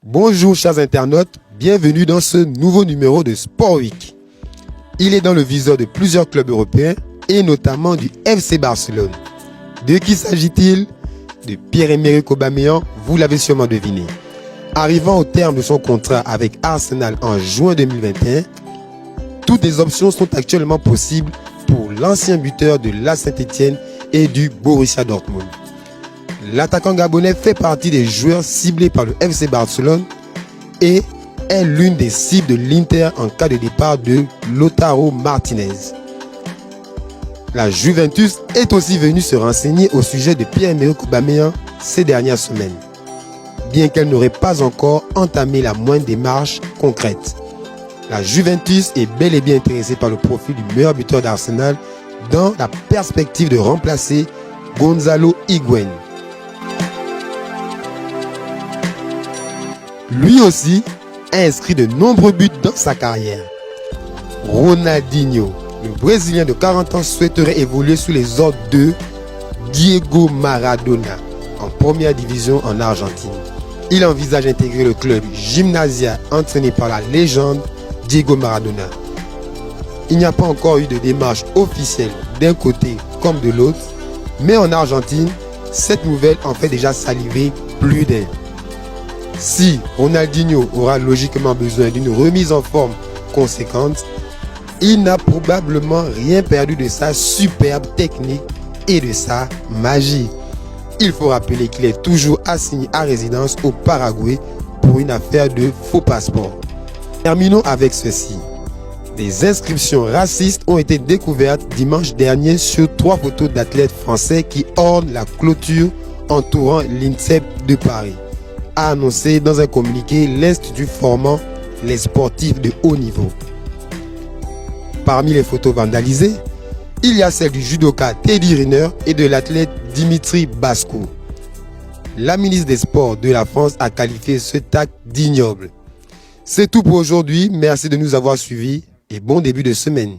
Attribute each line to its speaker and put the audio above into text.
Speaker 1: Bonjour chers internautes, bienvenue dans ce nouveau numéro de Sport Week. Il est dans le viseur de plusieurs clubs européens et notamment du FC Barcelone. De qui s'agit-il? De Pierre-Emerick Aubameyang, vous l'avez sûrement deviné. Arrivant au terme de son contrat avec Arsenal en juin 2021, toutes les options sont actuellement possibles pour l'ancien buteur de la Saint-Étienne et du Borussia Dortmund. L'attaquant gabonais fait partie des joueurs ciblés par le FC Barcelone et est l'une des cibles de l'Inter en cas de départ de Lautaro Martinez. La Juventus est aussi venue se renseigner au sujet de Pierre-Emerick Aubameyang ces dernières semaines, bien qu'elle n'aurait pas encore entamé la moindre démarche concrète. La Juventus est bel et bien intéressée par le profil du meilleur buteur d'Arsenal dans la perspective de remplacer Gonzalo Higuaín. Lui aussi a inscrit de nombreux buts dans sa carrière. Ronaldinho, le Brésilien de 40 ans, souhaiterait évoluer sous les ordres de Diego Maradona en première division en Argentine. Il envisage d'intégrer le club Gimnasia entraîné par la légende Diego Maradona. Il n'y a pas encore eu de démarche officielle d'un côté comme de l'autre, mais en Argentine, cette nouvelle en fait déjà saliver plus d'un. Si Ronaldinho aura logiquement besoin d'une remise en forme conséquente, il n'a probablement rien perdu de sa superbe technique et de sa magie. Il faut rappeler qu'il est toujours assigné à résidence au Paraguay pour une affaire de faux passeport. Terminons avec ceci. Des inscriptions racistes ont été découvertes dimanche dernier sur 3 photos d'athlètes français qui ornent la clôture entourant l'INSEP de Paris, a annoncé dans un communiqué l'Institut formant les sportifs de haut niveau. Parmi les photos vandalisées, il y a celle du judoka Teddy Riner et de l'athlète Dimitri Baskou. La ministre des Sports de la France a qualifié cet acte d'ignoble. C'est tout pour aujourd'hui, merci de nous avoir suivis et bon début de semaine.